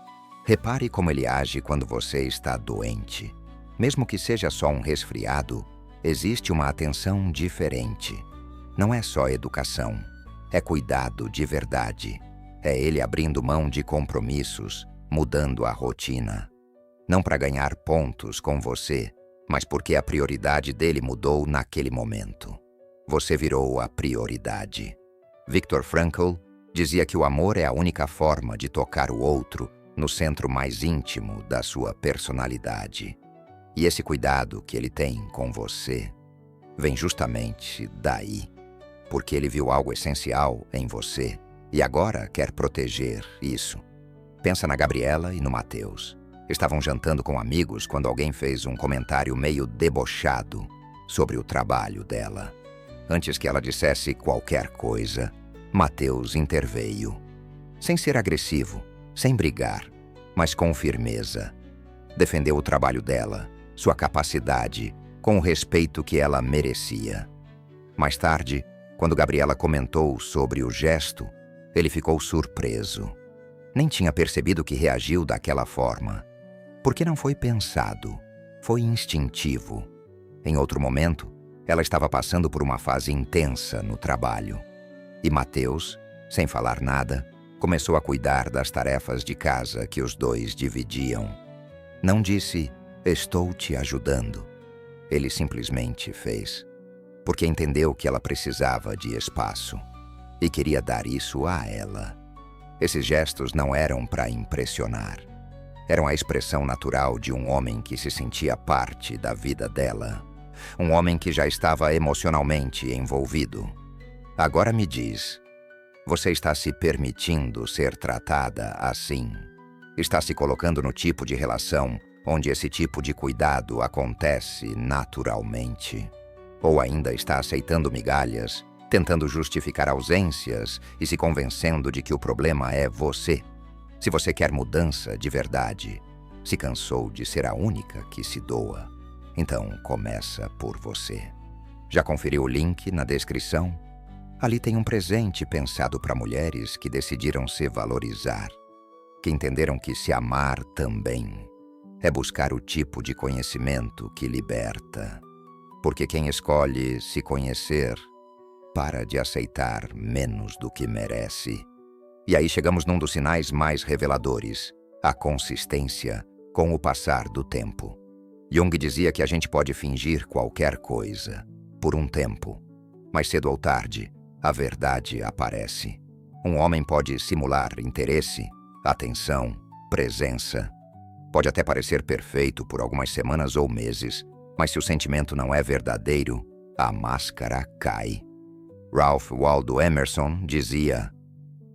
Repare como ele age quando você está doente. Mesmo que seja só um resfriado, existe uma atenção diferente. Não é só educação, é cuidado de verdade. É ele abrindo mão de compromissos, mudando a rotina. Não para ganhar pontos com você, mas porque a prioridade dele mudou naquele momento. Você virou a prioridade. Viktor Frankl dizia que o amor é a única forma de tocar o outro no centro mais íntimo da sua personalidade. E esse cuidado que ele tem com você vem justamente daí, porque ele viu algo essencial em você e agora quer proteger isso. Pensa na Gabriela e no Mateus. Estavam jantando com amigos quando alguém fez um comentário meio debochado sobre o trabalho dela. Antes que ela dissesse qualquer coisa, Mateus interveio. Sem ser agressivo, sem brigar, mas com firmeza. Defendeu o trabalho dela, sua capacidade, com o respeito que ela merecia. Mais tarde, quando Gabriela comentou sobre o gesto, ele ficou surpreso. Nem tinha percebido que reagiu daquela forma. Porque não foi pensado, foi instintivo. Em outro momento, ela estava passando por uma fase intensa no trabalho. E Mateus, sem falar nada, começou a cuidar das tarefas de casa que os dois dividiam. Não disse, estou te ajudando. Ele simplesmente fez, porque entendeu que ela precisava de espaço e queria dar isso a ela. Esses gestos não eram para impressionar. Eram a expressão natural de um homem que se sentia parte da vida dela. Um homem que já estava emocionalmente envolvido. Agora me diz, você está se permitindo ser tratada assim? Está se colocando no tipo de relação onde esse tipo de cuidado acontece naturalmente? Ou ainda está aceitando migalhas, tentando justificar ausências e se convencendo de que o problema é você? Se você quer mudança de verdade, se cansou de ser a única que se doa, então começa por você. Já conferiu o link na descrição? Ali tem um presente pensado para mulheres que decidiram se valorizar, que entenderam que se amar também é buscar o tipo de conhecimento que liberta. Porque quem escolhe se conhecer para de aceitar menos do que merece. E aí chegamos num dos sinais mais reveladores, a consistência com o passar do tempo. Jung dizia que a gente pode fingir qualquer coisa, por um tempo, mas cedo ou tarde, a verdade aparece. Um homem pode simular interesse, atenção, presença. Pode até parecer perfeito por algumas semanas ou meses, mas se o sentimento não é verdadeiro, a máscara cai. Ralph Waldo Emerson dizia,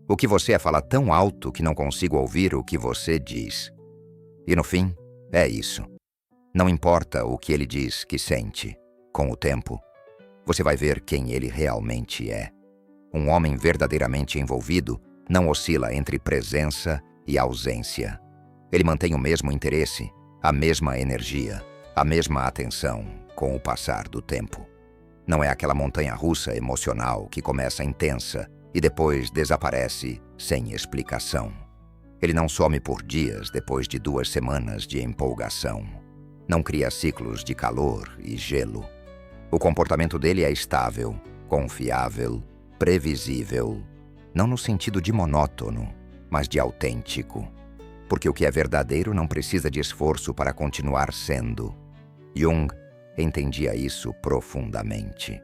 o que você é fala tão alto que não consigo ouvir o que você diz. E no fim, é isso. Não importa o que ele diz que sente. Com o tempo, você vai ver quem ele realmente é. Um homem verdadeiramente envolvido não oscila entre presença e ausência. Ele mantém o mesmo interesse, a mesma energia, a mesma atenção com o passar do tempo. Não é aquela montanha-russa emocional que começa intensa e depois desaparece sem explicação. Ele não some por dias depois de 2 semanas de empolgação. Não cria ciclos de calor e gelo. O comportamento dele é estável, confiável, previsível. Não no sentido de monótono, mas de autêntico. Porque o que é verdadeiro não precisa de esforço para continuar sendo. Jung entendia isso profundamente.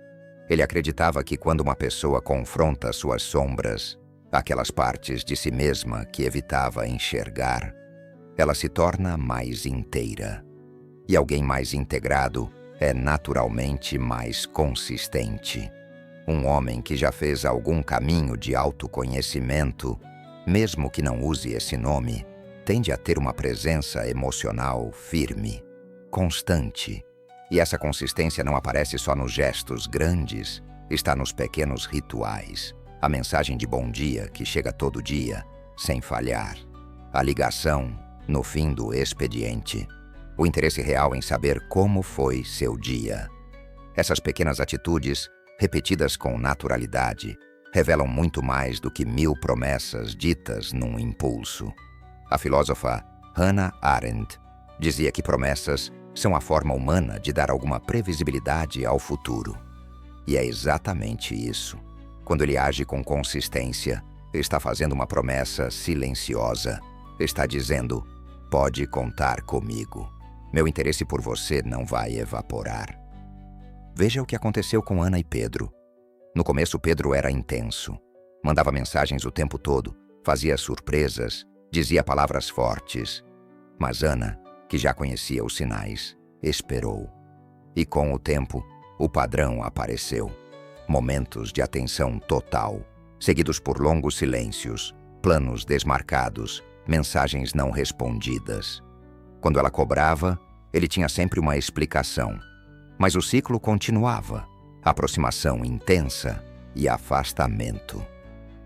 Ele acreditava que quando uma pessoa confronta suas sombras, aquelas partes de si mesma que evitava enxergar, ela se torna mais inteira. E alguém mais integrado é naturalmente mais consistente. Um homem que já fez algum caminho de autoconhecimento, mesmo que não use esse nome, tende a ter uma presença emocional firme, constante. E essa consistência não aparece só nos gestos grandes, está nos pequenos rituais. A mensagem de bom dia que chega todo dia, sem falhar. A ligação no fim do expediente. O interesse real em saber como foi seu dia. Essas pequenas atitudes, repetidas com naturalidade, revelam muito mais do que 1000 promessas ditas num impulso. A filósofa Hannah Arendt dizia que promessas são a forma humana de dar alguma previsibilidade ao futuro. E é exatamente isso. Quando ele age com consistência, está fazendo uma promessa silenciosa. Está dizendo: pode contar comigo. Meu interesse por você não vai evaporar. Veja o que aconteceu com Ana e Pedro. No começo, Pedro era intenso. Mandava mensagens o tempo todo, fazia surpresas, dizia palavras fortes. Mas Ana, que já conhecia os sinais, esperou. E com o tempo, o padrão apareceu. Momentos de atenção total, seguidos por longos silêncios, planos desmarcados, mensagens não respondidas. Quando ela cobrava, ele tinha sempre uma explicação. Mas o ciclo continuava. Aproximação intensa e afastamento.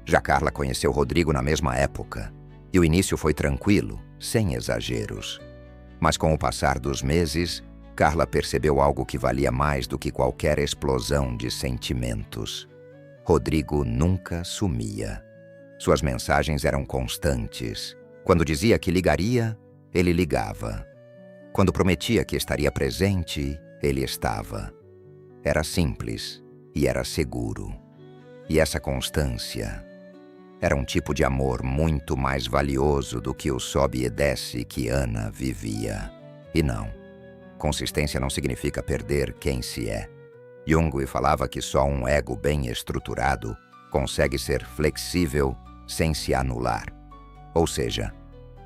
Já Carla conheceu Rodrigo na mesma época. E o início foi tranquilo, sem exageros. Mas com o passar dos meses, Carla percebeu algo que valia mais do que qualquer explosão de sentimentos. Rodrigo nunca sumia. Suas mensagens eram constantes. Quando dizia que ligaria, ele ligava. Quando prometia que estaria presente, ele estava. Era simples e era seguro. E essa constância era um tipo de amor muito mais valioso do que o sobe e desce que Ana vivia. E não, consistência não significa perder quem se é. Jung falava que só um ego bem estruturado consegue ser flexível sem se anular. Ou seja,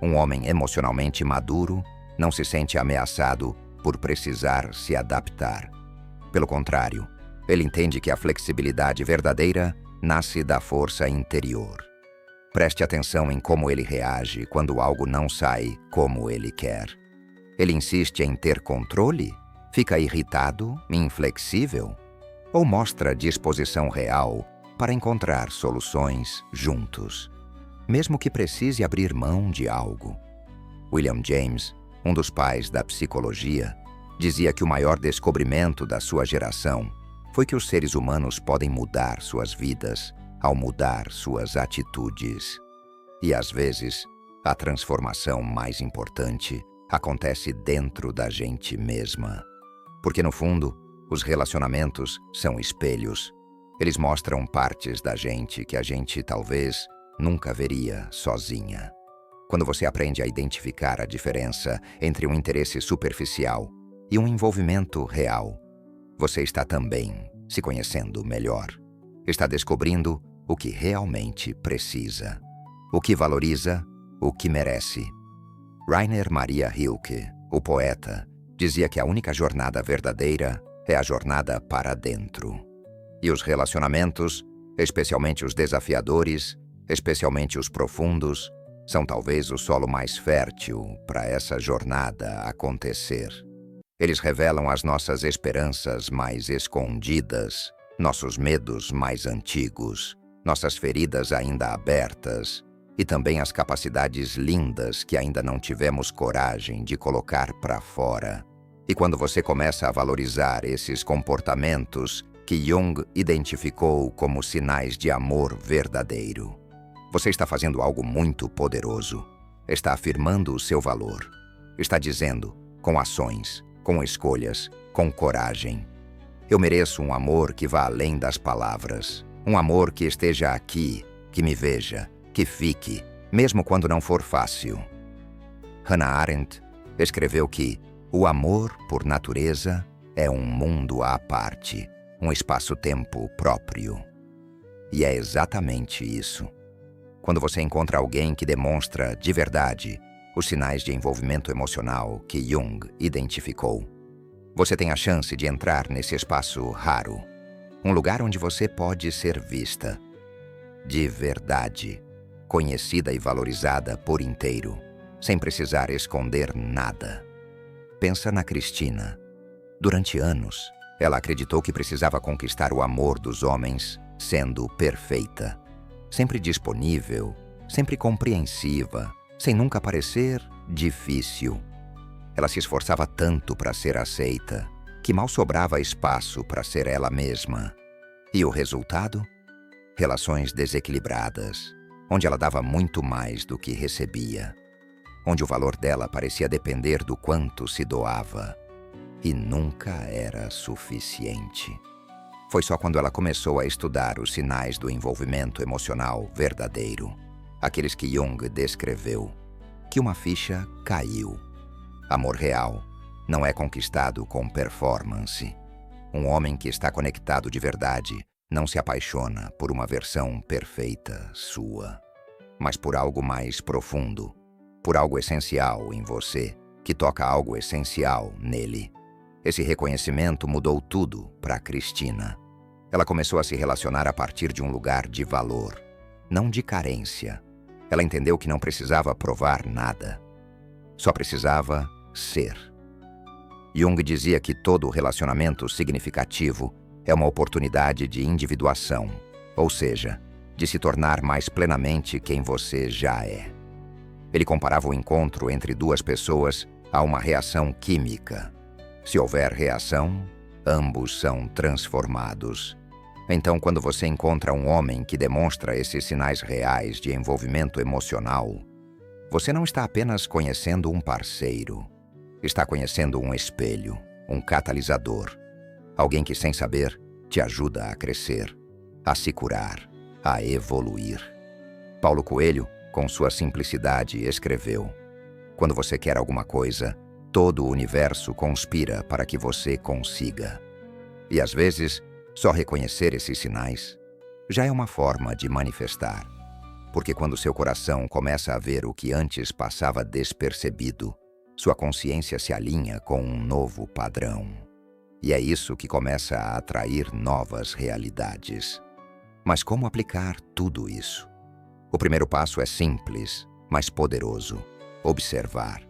um homem emocionalmente maduro não se sente ameaçado por precisar se adaptar. Pelo contrário, ele entende que a flexibilidade verdadeira nasce da força interior. Preste atenção em como ele reage quando algo não sai como ele quer. Ele insiste em ter controle? Fica irritado, inflexível? Ou mostra disposição real para encontrar soluções juntos, mesmo que precise abrir mão de algo? William James, um dos pais da psicologia, dizia que o maior descobrimento da sua geração foi que os seres humanos podem mudar suas vidas ao mudar suas atitudes. E às vezes, a transformação mais importante acontece dentro da gente mesma. Porque no fundo, os relacionamentos são espelhos. Eles mostram partes da gente que a gente talvez nunca veria sozinha. Quando você aprende a identificar a diferença entre um interesse superficial e um envolvimento real, você está também se conhecendo melhor. Está descobrindo o que realmente precisa, o que valoriza, o que merece. Rainer Maria Rilke, o poeta, dizia que a única jornada verdadeira é a jornada para dentro. E os relacionamentos, especialmente os desafiadores, especialmente os profundos, são talvez o solo mais fértil para essa jornada acontecer. Eles revelam as nossas esperanças mais escondidas, nossos medos mais antigos, nossas feridas ainda abertas e também as capacidades lindas que ainda não tivemos coragem de colocar para fora. E quando você começa a valorizar esses comportamentos que Jung identificou como sinais de amor verdadeiro, você está fazendo algo muito poderoso. Está afirmando o seu valor. Está dizendo, com ações, com escolhas, com coragem: eu mereço um amor que vá além das palavras. Um amor que esteja aqui, que me veja, que fique, mesmo quando não for fácil. Hannah Arendt escreveu que o amor, por natureza, é um mundo à parte, um espaço-tempo próprio. E é exatamente isso. Quando você encontra alguém que demonstra de verdade os sinais de envolvimento emocional que Jung identificou, você tem a chance de entrar nesse espaço raro. Um lugar onde você pode ser vista, de verdade, conhecida e valorizada por inteiro, sem precisar esconder nada. Pensa na Cristina. Durante anos, ela acreditou que precisava conquistar o amor dos homens sendo perfeita, sempre disponível, sempre compreensiva, sem nunca parecer difícil. Ela se esforçava tanto para ser aceita, que mal sobrava espaço para ser ela mesma. E o resultado? Relações desequilibradas, onde ela dava muito mais do que recebia, onde o valor dela parecia depender do quanto se doava, e nunca era suficiente. Foi só quando ela começou a estudar os sinais do envolvimento emocional verdadeiro, aqueles que Jung descreveu, que uma ficha caiu. Amor real não é conquistado com performance. Um homem que está conectado de verdade não se apaixona por uma versão perfeita sua, mas por algo mais profundo, por algo essencial em você, que toca algo essencial nele. Esse reconhecimento mudou tudo para Cristina. Ela começou a se relacionar a partir de um lugar de valor, não de carência. Ela entendeu que não precisava provar nada, só precisava ser. Jung dizia que todo relacionamento significativo é uma oportunidade de individuação, ou seja, de se tornar mais plenamente quem você já é. Ele comparava o encontro entre duas pessoas a uma reação química. Se houver reação, ambos são transformados. Então, quando você encontra um homem que demonstra esses sinais reais de envolvimento emocional, você não está apenas conhecendo um parceiro, está conhecendo um espelho, um catalisador, alguém que, sem saber, te ajuda a crescer, a se curar, a evoluir. Paulo Coelho, com sua simplicidade, escreveu: quando você quer alguma coisa, todo o universo conspira para que você consiga. E às vezes, só reconhecer esses sinais já é uma forma de manifestar. Porque quando seu coração começa a ver o que antes passava despercebido, sua consciência se alinha com um novo padrão. E é isso que começa a atrair novas realidades. Mas como aplicar tudo isso? O primeiro passo é simples, mas poderoso: observar.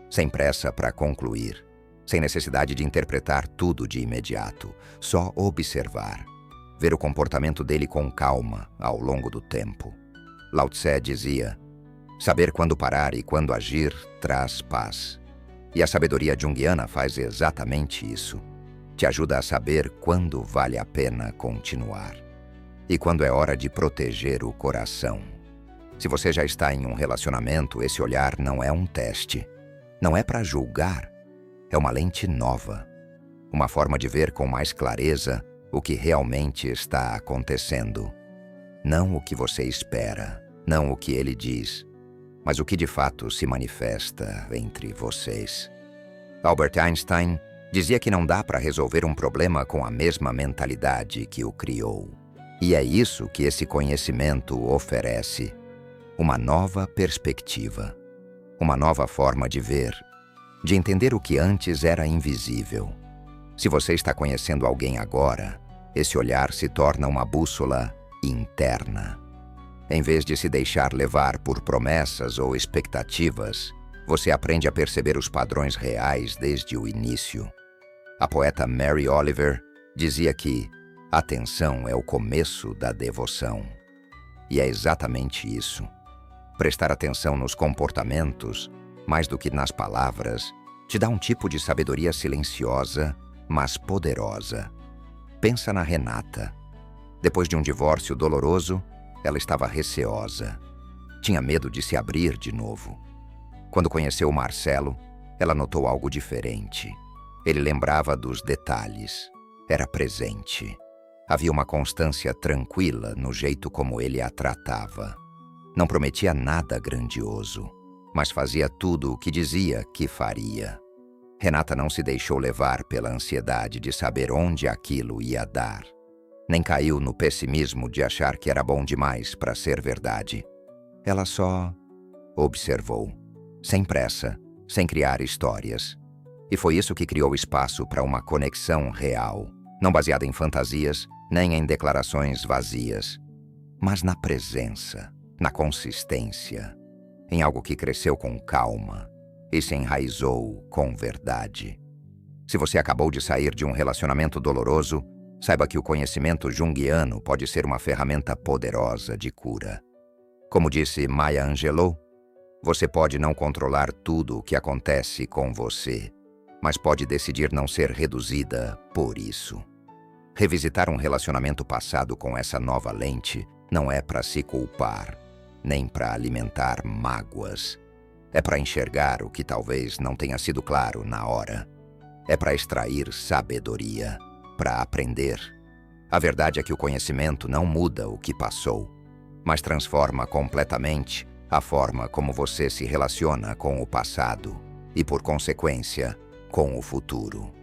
Sem pressa para concluir, sem necessidade de interpretar tudo de imediato, só observar. Ver o comportamento dele com calma ao longo do tempo. Lao Tse dizia: saber quando parar e quando agir traz paz. E a sabedoria junguiana faz exatamente isso. Te ajuda a saber quando vale a pena continuar e quando é hora de proteger o coração. Se você já está em um relacionamento, esse olhar não é um teste. Não é para julgar. É uma lente nova. Uma forma de ver com mais clareza o que realmente está acontecendo. Não o que você espera, não o que ele diz, mas o que de fato se manifesta entre vocês. Albert Einstein dizia que não dá para resolver um problema com a mesma mentalidade que o criou. E é isso que esse conhecimento oferece. Uma nova perspectiva. Uma nova forma de ver, de entender o que antes era invisível. Se você está conhecendo alguém agora, esse olhar se torna uma bússola interna. Em vez de se deixar levar por promessas ou expectativas, você aprende a perceber os padrões reais desde o início. A poeta Mary Oliver dizia que atenção é o começo da devoção. E é exatamente isso. Prestar atenção nos comportamentos, mais do que nas palavras, te dá um tipo de sabedoria silenciosa, mas poderosa. Pensa na Renata. Depois de um divórcio doloroso, ela estava receosa. Tinha medo de se abrir de novo. Quando conheceu o Marcelo, ela notou algo diferente. Ele lembrava dos detalhes. Era presente. Havia uma constância tranquila no jeito como ele a tratava. Não prometia nada grandioso, mas fazia tudo o que dizia que faria. Renata não se deixou levar pela ansiedade de saber onde aquilo ia dar. Nem caiu no pessimismo de achar que era bom demais para ser verdade. Ela só observou, sem pressa, sem criar histórias. E foi isso que criou espaço para uma conexão real, não baseada em fantasias, nem em declarações vazias, mas na presença, na consistência, em algo que cresceu com calma e se enraizou com verdade. Se você acabou de sair de um relacionamento doloroso, saiba que o conhecimento junguiano pode ser uma ferramenta poderosa de cura. Como disse Maya Angelou, você pode não controlar tudo o que acontece com você, mas pode decidir não ser reduzida por isso. Revisitar um relacionamento passado com essa nova lente não é para se culpar, nem para alimentar mágoas. É para enxergar o que talvez não tenha sido claro na hora. É para extrair sabedoria, para aprender. A verdade é que o conhecimento não muda o que passou, mas transforma completamente a forma como você se relaciona com o passado e, por consequência, com o futuro.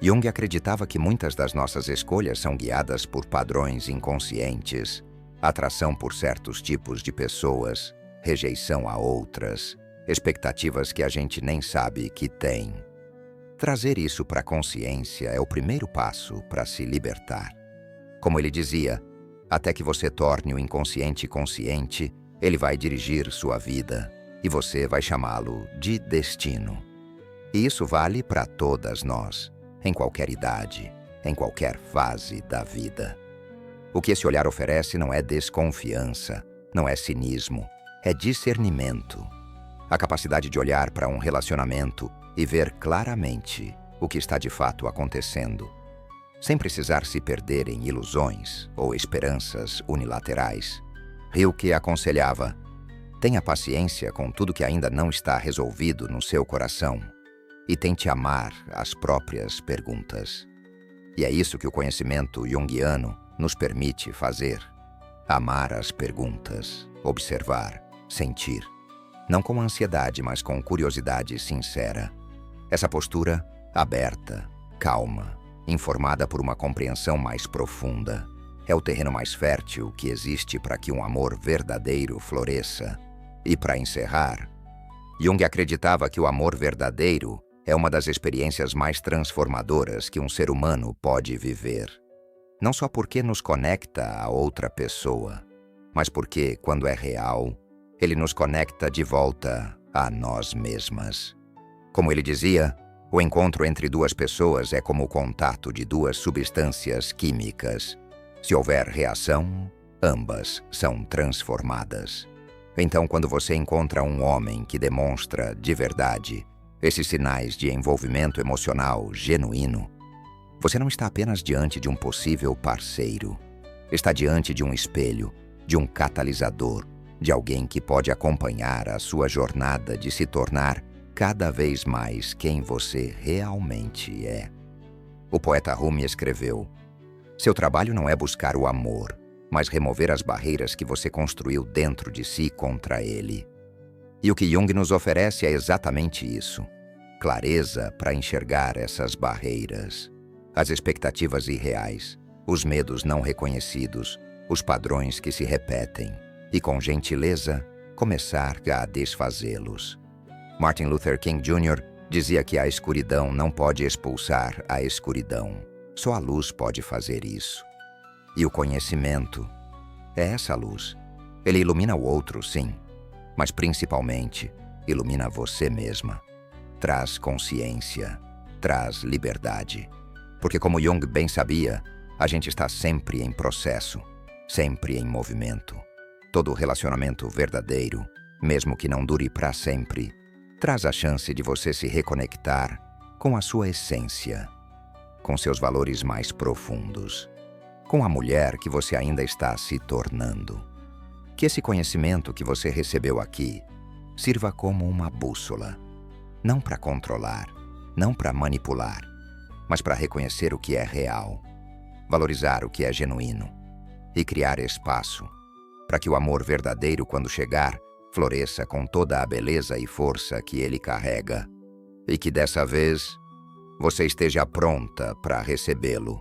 Jung acreditava que muitas das nossas escolhas são guiadas por padrões inconscientes, atração por certos tipos de pessoas, rejeição a outras, expectativas que a gente nem sabe que tem. Trazer isso para a consciência é o primeiro passo para se libertar. Como ele dizia, até que você torne o inconsciente consciente, ele vai dirigir sua vida e você vai chamá-lo de destino. E isso vale para todas nós, em qualquer idade, em qualquer fase da vida. O que esse olhar oferece não é desconfiança, não é cinismo, é discernimento. A capacidade de olhar para um relacionamento e ver claramente o que está de fato acontecendo, sem precisar se perder em ilusões ou esperanças unilaterais. Rilke aconselhava: tenha paciência com tudo que ainda não está resolvido no seu coração e tente amar as próprias perguntas. E é isso que o conhecimento junguiano nos permite fazer: amar as perguntas, observar, sentir, não com ansiedade, mas com curiosidade sincera. Essa postura aberta, calma, informada por uma compreensão mais profunda, é o terreno mais fértil que existe para que um amor verdadeiro floresça. E para encerrar, Jung acreditava que o amor verdadeiro é uma das experiências mais transformadoras que um ser humano pode viver. Não só porque nos conecta a outra pessoa, mas porque, quando é real, ele nos conecta de volta a nós mesmas. Como ele dizia, o encontro entre duas pessoas é como o contato de duas substâncias químicas. Se houver reação, ambas são transformadas. Então, quando você encontra um homem que demonstra, de verdade, esses sinais de envolvimento emocional genuíno, você não está apenas diante de um possível parceiro. Está diante de um espelho, de um catalisador, de alguém que pode acompanhar a sua jornada de se tornar cada vez mais quem você realmente é. O poeta Rumi escreveu: seu trabalho não é buscar o amor, mas remover as barreiras que você construiu dentro de si contra ele. E o que Jung nos oferece é exatamente isso: clareza para enxergar essas barreiras, as expectativas irreais, os medos não reconhecidos, os padrões que se repetem, e com gentileza começar a desfazê-los. Martin Luther King Jr. dizia que a escuridão não pode expulsar a escuridão, só a luz pode fazer isso. E o conhecimento é essa luz. Ele ilumina o outro, sim, mas principalmente ilumina você mesma. Traz consciência, traz liberdade. Porque, como Jung bem sabia, a gente está sempre em processo, sempre em movimento. Todo relacionamento verdadeiro, mesmo que não dure para sempre, traz a chance de você se reconectar com a sua essência, com seus valores mais profundos, com a mulher que você ainda está se tornando. Que esse conhecimento que você recebeu aqui sirva como uma bússola, não para controlar, não para manipular, mas para reconhecer o que é real, valorizar o que é genuíno e criar espaço para que o amor verdadeiro, quando chegar, floresça com toda a beleza e força que ele carrega, e que dessa vez você esteja pronta para recebê-lo.